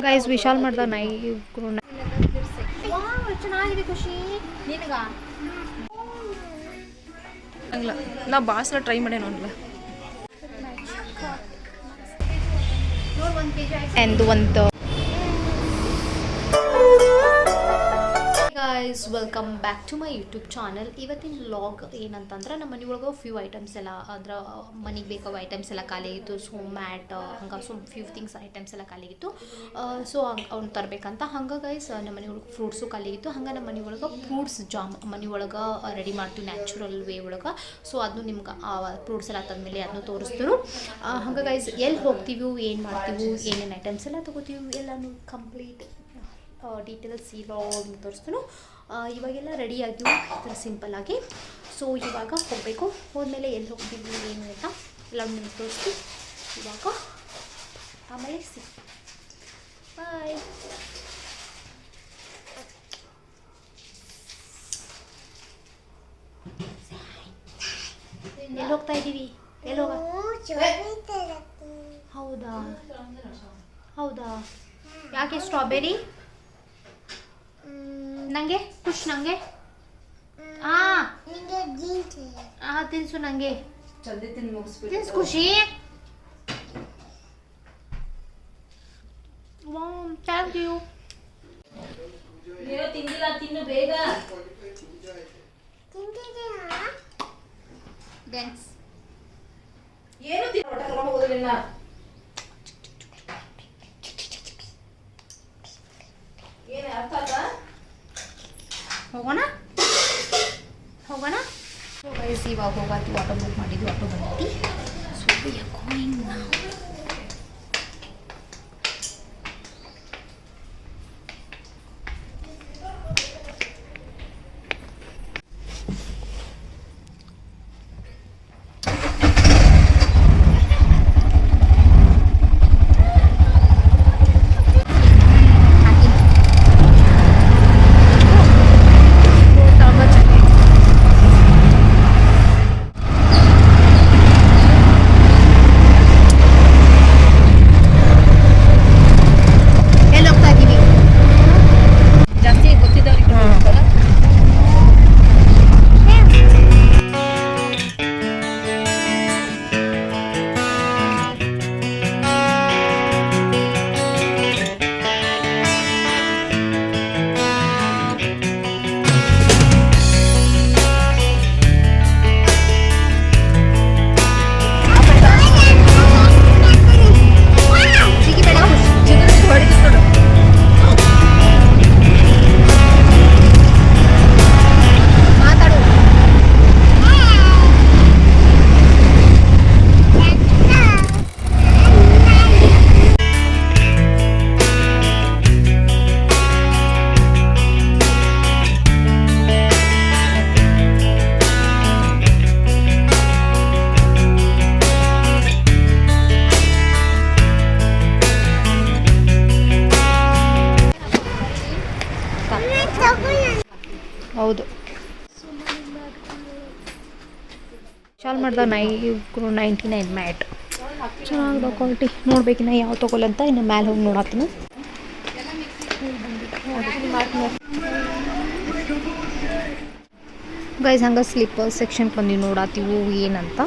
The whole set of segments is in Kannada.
ಗೈಸ್ ವಿಶಾಲ್ ಮಾಡ್ದ ನಾಯಿ ಚೆನ್ನಾಗಿದೆ ಖುಷಿ ನಿನಗ ಹಂಗಿಲ್ಲ ನಾ ಬಾಸ್ಲ ಟ್ರೈ ಮಾಡೇ ನೋಡಲ್ಲ ಒಂದು guys welcome back to my YouTube channel. ಇವತ್ತಿನ ವ್ಲಾಗ್ ಏನಂತಂದ್ರೆ ನಮ್ಮ ಮನೆ ಒಳಗೆ ಫ್ಯೂ ಐಟಮ್ಸ್ ಎಲ್ಲ ಅಂದ್ರೆ ಮನೆಗೆ ಬೇಕಾದ ಐಟಮ್ಸ್ ಎಲ್ಲ ಖಾಲಿ ಆಗಿತ್ತು. ಸೊ ಮ್ಯಾಟ್ ಹಂಗೆ ಸೊ ಫ್ಯೂ ಥಿಂಗ್ಸ್ ಐಟಮ್ಸ್ ಎಲ್ಲ ಖಾಲಿ ಆಗಿತ್ತು. ಸೊ ಅವ್ನು ತರಬೇಕಂತ ಹಂಗೆ ಗೈಸ್ ನಮ್ಮ ಮನೆ ಒಳಗೆ ಫ್ರೂಟ್ಸು ಖಾಲಿ ಆಗಿತ್ತು. ಹಂಗೆ ನಮ್ಮ ಮನೆ ಒಳಗೆ ಫ್ರೂಟ್ಸ್ ಜಾಮ್ ಮನೆ ಒಳಗೆ ರೆಡಿ ಮಾಡ್ತೀವಿ ನ್ಯಾಚುರಲ್ ವೇ ಒಳಗೆ. ಸೊ ಅದನ್ನು ನಿಮ್ಗೆ ಫ್ರೂಟ್ಸ್ ಎಲ್ಲ ತಂದಮೇಲೆ ಅದನ್ನು ತೋರಿಸ್ತಾರೆ. ಹಂಗೆ ಗೈಸ್ ಎಲ್ಲಿ ಹೋಗ್ತೀವಿ, ಏನು ಮಾಡ್ತೀವಿ, ಏನೇನು ಐಟಮ್ಸ್ ಎಲ್ಲ ತೊಗೋತೀವಿ ಎಲ್ಲನೂ ಕಂಪ್ಲೀಟ್ ಡೀಟೇಲ್ಸ್ ಇವಾಗ ತೋರಿಸ್ತಾನು. ಇವಾಗೆಲ್ಲ ರೆಡಿ ಆಗಿವು ಸಿಂಪಲ್ಲಾಗಿ. ಸೊ ಇವಾಗ ಹೋಗಬೇಕು. ಹೋದ್ಮೇಲೆ ಎಲ್ಲಿ ಹೋಗ್ತೀವಿ ಏನು ಅಂತ ಎಲ್ಲ ನಿಮ್ಗೆ ತೋರಿಸ್ತೀವಿ ಇವಾಗ. ಆಮೇಲೆ ಬಾಯ್. ಎಲ್ಲಿ ಹೋಗ್ತಾ ಇದ್ದೀವಿ? ಎಲ್ಲಿ ಹೋಗ? ಹೌದಾ ಹೌದಾ ಯಾಕೆ ಸ್ಟ್ರಾಬೆರಿ ನಂಗೆ ಖುಷ್ ನಂಗೆ ತಿನ್ಸು ನಂಗೆ ತಿನ್ಸು ಖುಷಿ. Thank you. ತಿನ್ನು ಬೇಗ. ಡ್ಯಾನ್ಸ್ ಏನು ಹೋಗೋದಿಲ್ಲ. ಹೋಗೋಣ ಸೊ ಗೈಸ್ ಇವಾಗ ಹೋಗತ್ತಿ. ಆಟೋ ಬುಕ್ ಮಾಡಿದ್ವಿ, ಆಟೋ ಬಂದೈತಿ. So we are going now. ಹೌದು ಶಾಲ್ ಮಾಡ್ದ ನಾಯಿ 99 ಮ್ಯಾಟ್ ಚೆನ್ನಾಗಿದೆ ಕ್ವಾಲಿಟಿ. ನೋಡ್ಬೇಕಿನ್ನ ಯಾವ ತೊಗೊಲ್ಲಂತ ಇನ್ನು ಮ್ಯಾಲೆ ಹೋಗಿ ನೋಡತ್ತೀನಿ. ಗೈಸ್ ಹಂಗೆ ಸ್ಲಿಪ್ಪರ್ ಸೆಕ್ಷನ್ ಬಂದು ನೋಡತ್ತೀವಿ ಏನಂತ.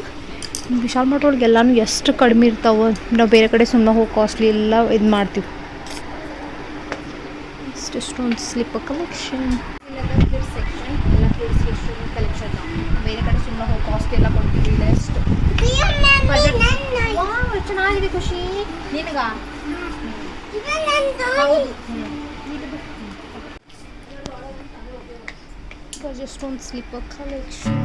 ವಿಶಾಲ್ ಮಾರ್ಟ್ ಒಳಗೆ ಎಲ್ಲನೂ ಎಷ್ಟು ಕಡಿಮೆ ಇರ್ತಾವೆ. ನಾವು ಬೇರೆ ಕಡೆ ಸುಮ್ಮನೆ ಹೋಗಿ ಕಾಸ್ಟ್ಲಿ ಎಲ್ಲ ಇದು ಮಾಡ್ತೀವಿ. ಇಷ್ಟೊಂದು ಸ್ಲಿಪ್ಪರ್ ಕಲೆಕ್ಷನ್ ಕಲೆಕ್ಷನ್ ಬೇರೆ ಕಡೆ ಸುಮ್ಮನೆ ಹೋಗಿ ಕಾಸ್ಟ್ ಎಲ್ಲ ಕೊಡ್ತೀವಿ. ಎಷ್ಟು ಚೆನ್ನಾಗಿದೆ ಖುಷಿ ನಿನಗ. ಎಷ್ಟೊಂದು ಸ್ಲಿಪ್ಪರ್ ಕಲೆಕ್ಷನ್.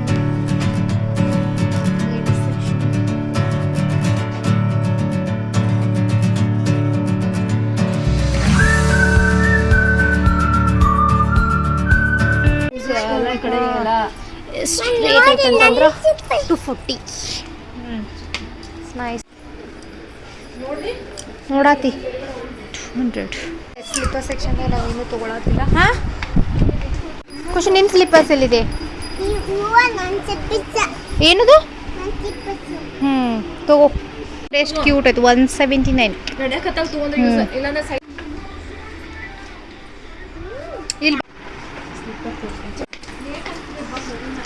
ಕಡೆ ಎಲ್ಲ ಎಷ್ಟು ರೇಟ್ ಐತೆ ಅಂತಂದ್ರೆ 240. ನೈಸ್ ನೋಡಾತಿ 200. ಸ್ಲಿಪ್ಪರ್ ಸೆಕ್ಷನ್ದಾಗ ನಾವೇನು ತೊಗೊಳತ್ತಿಲ್ಲ. ಹಾಂ ಖುಷಿ ನಿನ್ನ ಸ್ಲಿಪ್ಪರ್ಸ್ ಎಲ್ಲಿದೆ? ಏನದು? ತಗೋ ಎಷ್ಟು ಕ್ಯೂಟ್ ಆಯ್ತು. 179.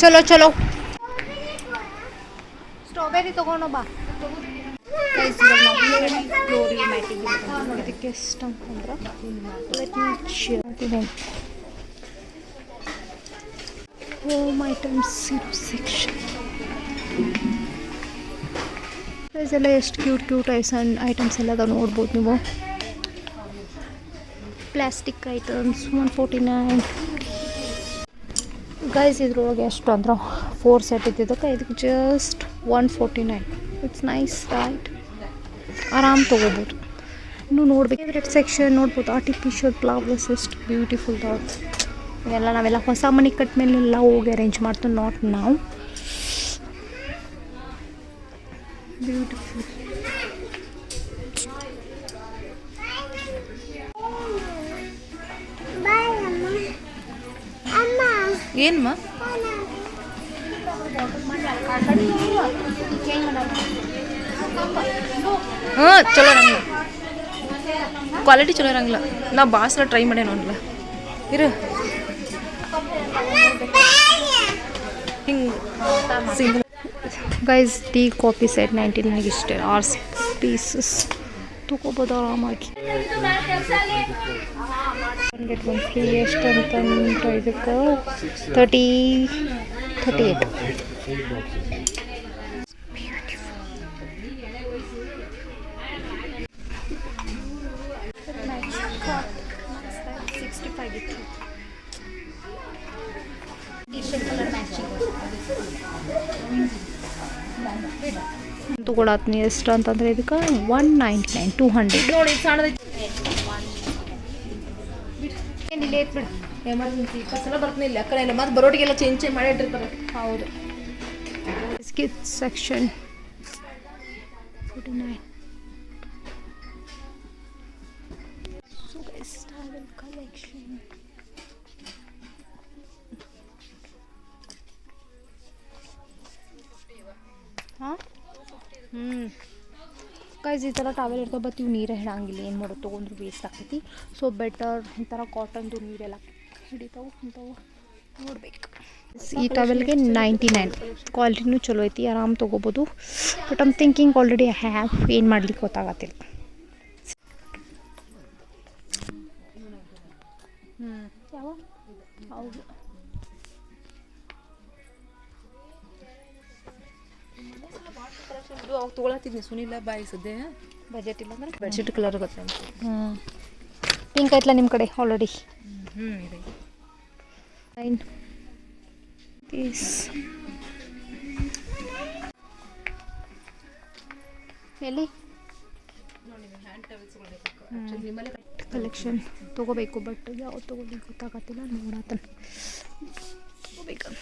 ಚಲೋ ಚಲೋ ಸ್ಟ್ರಾಬೆರಿ ತಗೊಂಡು ಬಾ. ಇದಕ್ಕೆ ಎಷ್ಟು ಅಂತಂದ್ರೆ ಹೋಮ್ ಐಟಮ್ಸ್ ಸೆಕ್ಷನ್ ಎಲ್ಲ ಎಷ್ಟು ಕ್ಯೂಟ್ ಐಟಮ್ಸ್ ಎಲ್ಲ ಅದಾವ ನೋಡ್ಬೋದು ನೀವು. Plastic items 149. ಗೈಸ್ ಇದ್ರೊಳಗೆ ಎಷ್ಟು ಅಂದ್ರೆ 4 ಸೆಟ್ ಇದ್ದಿದ್ದಕ್ಕೆ ಇದಕ್ಕೆ ಜಸ್ಟ್ 149. It's nice right. ಆರಾಮ್ ತೊಗೋಬೋದು. ಇನ್ನು ನೋಡ್ಬೇಕು ಫೇವ್ರೆಟ್ ಸೆಕ್ಷನ್ ನೋಡ್ಬೋದು. ಆರ್ಟಿಫಿಷಿಯಲ್ ಫ್ಲವರ್ಸ್ ಎಷ್ಟು ಬ್ಯೂಟಿಫುಲ್ ಇವೆಲ್ಲ ನಾವೆಲ್ಲ ಹೊಸ ಮನೆ ಕಟ್ಟ ಮೇಲೆಲ್ಲ ಹೋಗಿ ಅರೇಂಜ್ ಮಾಡ್ತೀವಿ. ನಾಟ್ ನಾವು ಬ್ಯೂಟಿಫುಲ್. ಏನಮ್ಮ ಚಲೋ ಇರಂಗಿಲ್ಲ, ಕ್ವಾಲಿಟಿ ಚಲೋ ಇರಂಗಿಲ್ಲ. ನಾ ಬಾಸ್ಲ ಟ್ರೈ ಮಾಡೇನು ಅನ್ಲ ಇರು ಹಿಂಗೆ single. Guys tea coffee set 99 ಇಷ್ಟೇ. 6 ಪೀಸಸ್ ತೊಗೋಬೋದು ಆರಾಮಾಗಿ. ಗೆಟ್ ಒನ್ ಫ್ರೀ ಎಷ್ಟು ಅಂತಂದ್ರೆ ಇದಕ್ಕೆ 38. ತಗೊಳತ್ನಿ ಎಷ್ಟು ಅಂತಂದ್ರೆ ಇದಕ್ಕೆ 199 200 ನೋಡಿ ಸಣ್ಣದೈತಿ. ಏನಿಲ್ಲ ಐತೆ ಬಿಡು. ಎಮರ್ಜೆನ್ಸಿ ಸಲ ಬರ್ತೀನಿ ಇಲ್ಲ ಅಕ್ಕ ಇಲ್ಲ ಮತ್ತೆ ಬರೋಟಿಗೆಲ್ಲ ಚೇಂಜ್ ಮಾಡಿ ಇಟ್ಟಿರ್ತಾರೆ. ಹೌದು. Kids section 49. So guys, travel collection. Guys ಈ ಥರ ಟಾವೆಲ್ ಇರ್ತವೆ, ಬಟ್ ಇವು ನೀರೇ ಹಿಡಂಗಿಲ್ಲ. ಏನು ಮಾಡೋದು ತೊಗೊಂಡ್ರು ವೇಸ್ಟ್ ಆಗ್ತೈತಿ. ಸೊ ಬೆಟರ್ ಈ ಥರ ಕಾಟನ್ದು ನೀರೆಲ್ಲ ಹಿಡಿತಾವೆ ಇಂಥವು ನೋಡ್ಬೇಕು. ಈ ಟಾವೆಲ್ಗೆ 99. ಕ್ವಾಲಿಟಿನೂ ಚಲೋ ಐತಿ, ಆರಾಮ್ ತೊಗೋಬೋದು. But I'm thinking already I have. ಏನು ಮಾಡ್ಲಿಕ್ಕೆ ಗೊತ್ತಾಗತ್ತಿಲ್ಲ. ಯಾವ ಹೌದು ಅವಾಗ ತೊಗೊಳತ್ತಿದ್ನಿ ಸುನಿಲ್ಲ ಬಾಯಿ ಸದ್ಯ ಬಜೆಟ್ ಇಲ್ಲ ಅಂದ್ರೆ ಬೆಡ್ಶೀಟ್ ಕಲರ್ ಗೊತ್ತ. ಪಿಂಕ್ ಐತ್ಲ ನಿಮ್ಮ ಕಡೆ ಆಲ್ರೆಡಿ. ಇದೆ ಫೈನ್. ಪೀಸ್ ಎಲ್ಲಿ ಕಲೆಕ್ಷನ್ ತೊಗೋಬೇಕು, ಬಟ್ ಯಾವ್ದು ತೊಗೊಳ್ಳಿಕ್ಕೆ ಗೊತ್ತಾಗತ್ತಿಲ್ಲ. ನೋಡತ್ತನ ತೊಗೋಬೇಕಂತ.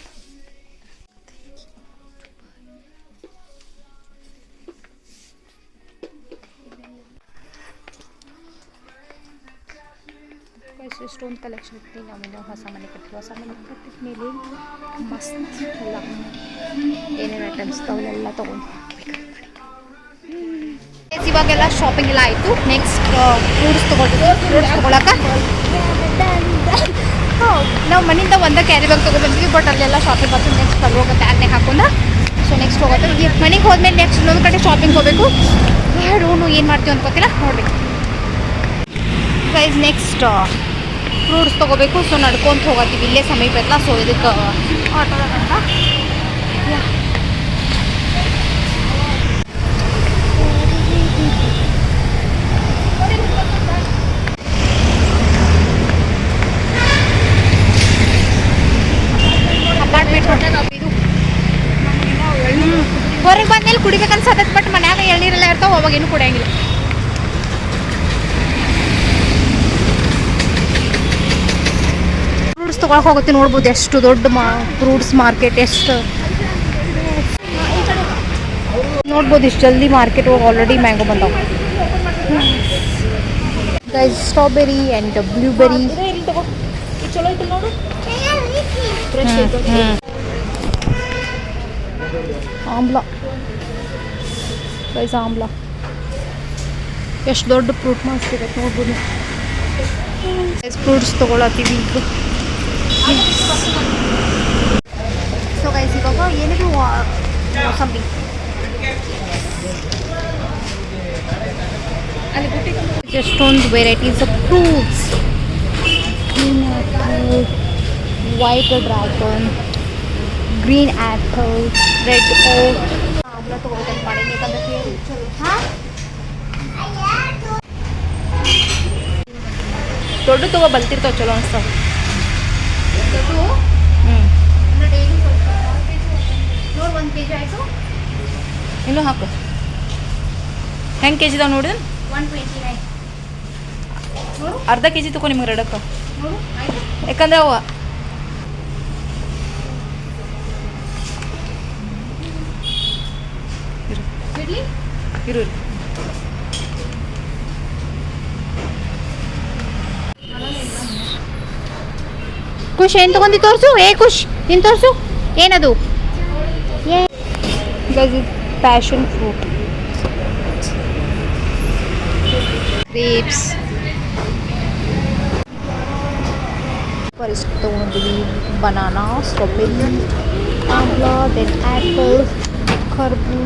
ಎಷ್ಟೊಂದು ಕಲೆಕ್ಷನ್ ಇರ್ತೀವಿ. ನಾವೇನೋ ಹೊಸ ಮನೆ ಕಟ್ಟಿದ ಮೇಲೆ ಮಸ್ತ್ ಎಲ್ಲ ಏನೇನು ಐಟಮ್ಸ್ ಅವೆಲ್ಲ ತೊಗೊಂಡು ಇವಾಗೆಲ್ಲ ಶಾಪಿಂಗ್ ಎಲ್ಲ ಆಯಿತು. ನೆಕ್ಸ್ಟ್ ಫ್ರೂಟ್ಸ್ ತೊಗೊಳಕ್ಕೆ ನಾವು ಮನೆಯಿಂದ ಒಂದೇ ಕ್ಯಾರಿ ಬ್ಯಾಗ್ ತೊಗೊಬಂದ್ವಿ. ಬಟ್ ಅಲ್ಲೆಲ್ಲ ಶಾಪಿಂಗ್ ಬರ್ತೀವಿ. ನೆಕ್ಸ್ಟ್ ಅಲ್ಲಿ ಹೋಗುತ್ತೆ ಬ್ಯಾಗ್ನಾಗ ಹಾಕೊಂಡು. ಸೊ ನೆಕ್ಸ್ಟ್ ಹೋಗುತ್ತೆ. ಈಗ ಮನೆಗೆ ಹೋದ್ಮೇಲೆ ನೆಕ್ಸ್ಟ್ ಇನ್ನೊಂದು ಕಡೆ ಶಾಪಿಂಗ್ ಹೋಗಬೇಕು. ಏನು ಮಾಡ್ತೀವಿ ಅಂತ ಗೊತ್ತಿಲ್ಲ, ನೋಡ್ಬೇಕು. ಗೈಸ್ ನೆಕ್ಸ್ಟ್ ಫ್ರೂಟ್ಸ್ ತೊಗೋಬೇಕು. ಸೊ ನಡ್ಕೊಂತ ಹೋಗತ್ತೀವಿ, ಇಲ್ಲೇ ಸಮೀಪ ಐತಲ್ಲ. ಸೊ ಇದಕ್ಕೆ ಆಟೋದಂತ ಇದು ಹೊರಗೆ ಬಂದ್ಮೇಲೆ ಕುಡಿಬೇಕನ್ಸತ್ತೈತೆ. ಬಟ್ ಮನ್ಯಾಗ ಎಳ್ನೀರೆಲ್ಲ ಇರ್ತಾವೆ, ಅವಾಗೇನು ಕುಡಿಯಂಗಿಲ್ಲ. ಫ್ರೂಟ್ಸ್ ತೊಗೊಳಕ್ಕೆ ಹೋಗುತ್ತೆ. ನೋಡ್ಬೋದು ಎಷ್ಟು ದೊಡ್ಡ ಫ್ರೂಟ್ಸ್ ಮಾರ್ಕೆಟ್. ಎಷ್ಟು ನೋಡ್ಬೋದು ಇಷ್ಟು ಜಲ್ದಿ ಮಾರ್ಕೆಟ್ ಹೋಗಿ ಆಲ್ರೆಡಿ ಮ್ಯಾಂಗೋ ಬಂದಾವೆ. ಗೈಸ್ ಸ್ಟ್ರಾಬೆರಿ ಆ್ಯಂಡ್ ಬ್ಲೂಬೆರಿ ಚಲೋ ಐತೆ ನೋಡು. ಆಮ್ಲ. ಗೈಸ್ ಆಮ್ಲ ಎಷ್ಟು ದೊಡ್ಡ ಫ್ರೂಟ್ ಮಾರ್ಕೆಟ್ ನೋಡ್ಬೋದು. ಫ್ರೂಟ್ಸ್ ತೊಗೊಳತ್ತೀವಿ ಈಗ. ಸೊ ಸೊ ಗೈಸ್ ಇವಾಗ ಏನಿದು ಮೋಸಂಬಿ ಎಷ್ಟೊಂದು varieties of fruits, white dragon, green apple, red oak ಅವನ್ನ ತೊಗೊಳ್ಕೊಂಡು ಮಾಡೀನಿ ಯಾಕಂದ್ರೆ ಹೇಳಿ ಚಲೋ. ಹಾಂ ದೊಡ್ಡ ತಗೋ ಬಲ್ತಿರ್ತಾವ ಚಲೋ ಅನ್ಸ್ತಾವ. ದೊಡ್ಡ ಹ್ಞೂ ಅಂದರೆ ಡೈಲಿ ನೋಡಿ 1 kg ಆಯಿತು. ಇನ್ನೂ ಹಾಕು. ಹೆಂಗೆ ಕೆ ಜಿದಾವ ನೋಡಿ. 129 ನೋಡು. ಅರ್ಧ ಕೆ ಜಿ ತಗೋ ನಿಮ್ಗೆ ರೆಡಕ್ಕೆ. ನೋಡು ಆಯಿತು. ಯಾಕಂದ್ರೆ ಅವ ಬಿಡ್ಲಿ ಇರು ಖುಷ್ ಏನು ತೊಗೊಂಡು ತೋರಿಸು. ಖುಷ್ ನೀನು ತೋರಿಸು ಏನದು. ಪ್ಯಾಷನ್ ಫ್ರೂಟ್, ಗ್ರೇಪ್ಸ್ ಇಷ್ಟು ತೊಗೊಂಡಿದ್ದೀವಿ. ಬನಾನಾ, ಸ್ಟ್ರಾಬೆರಿ, ಆಮ್ಲ, ದೆನ್ ಆ್ಯಪಲ್,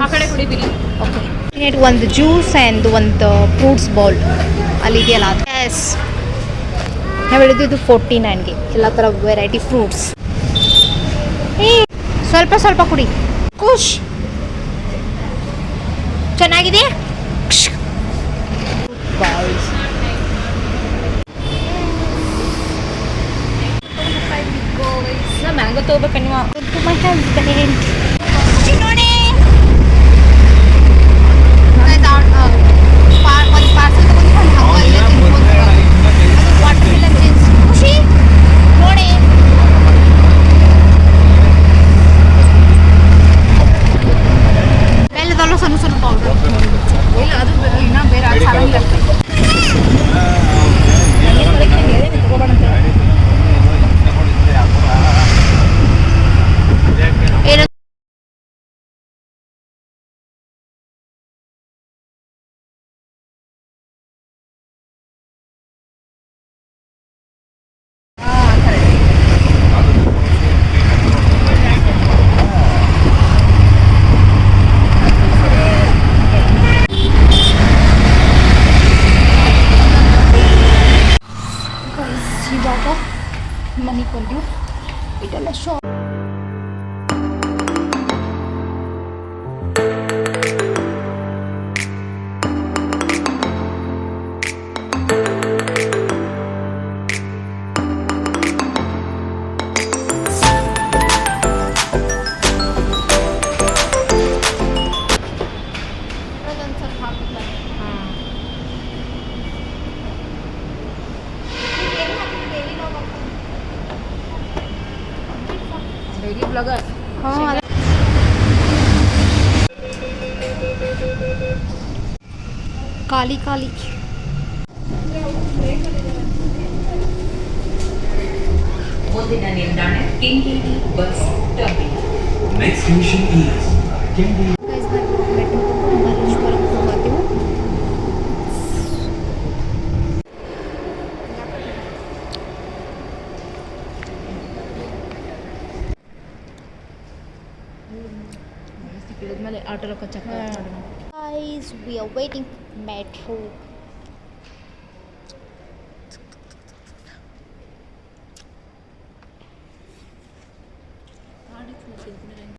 ಆ ಕಡೆ ಕುಡಿಬಿರಿ. ಓಕೆ ಒಂದು ಜ್ಯೂಸ್ ಆ್ಯಂಡ್ ಒಂದು ಫ್ರೂಟ್ಸ್ ಬೌಲ್ ಅಲ್ಲಿದೆಯಲ್ಲ ಅದು. ಎಸ್ ನಾವು ಹೇಳಿದ್ದು ಇದು 49ಗೆ ಎಲ್ಲ ಥರ ವೆರೈಟಿ ಫ್ರೂಟ್ಸ್. ಸ್ವಲ್ಪ ಸ್ವಲ್ಪ ಕುಡಿ ಖುಷ್. ಚೆನ್ನಾಗಿದೆ. ನಾ ಮ್ಯಾಂಗೋ ತೊಗೋಬೇಕು ನೀವು. ಮೈ ಹಸ್ಬೆಂಡ್ ನೋಡಿ ಒಂದು ಪಾರ್ಸಲ್ ತಗೊಂಡು ಅಲ್ಲೇ ತಿನ್ಬೋದು. ಅದು ವಾಟರ್ಮೆಲನ್ ಜೀನ್ಸ್ ಖುಷಿ ನೋಡಿ. ಬೆಲ್ಲದಲ್ಲೂ ಸಣ್ಣ ಸಣ್ಣ ಪೌಡ್ರ್ ಇಲ್ಲ ಅದು ಇನ್ನೂ ಬೇರೆ ಸಾರಂಗಿಲ್ಲ. ಏನು ಇವಾಗ ಮನೆಗೆ ಬಂದೆವು. ಇದೆಲ್ಲ ಶಾಪ್ ಡೈಲಿ ಬ್ಲಾಗರ್. ಹಾಂ ಖಾಲಿ ಖಾಲಿ. ಮುಂದಿನ ನಿಲ್ದಾಣ Kengeri bus terminal. Next station is Keнгೇರಿ. ಮಲ್ಲೇಶ್ವರಕ್ಕೆ ಹೋಗ್ತೀವಿ. ಇಳಿದ್ಮೇಲೆ ಆಟೋ ರೊಕ್ಕ ಚೆಕ್ ಮಾಡೋಣ. Guys, we are waiting metro.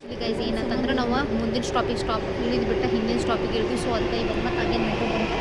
ಇಲ್ಲಿ ಗೈಸ್ ಏನಂತಂದ್ರೆ ನಾವು ಮುಂದಿನ ಸ್ಟಾಪ್ ಇಳಿದ್ಬಿಟ್ಟು ಹಿಂದಿನ ಸ್ಟಾಪಿಗೆ ಇರ್ತೀವಿ. ಸೊ ಅದಕ್ಕೆ ಇವಾಗ ಮತ್ತೆ ಅಗೇನ್ ಮೆಟ್ರೋ ಬಂದು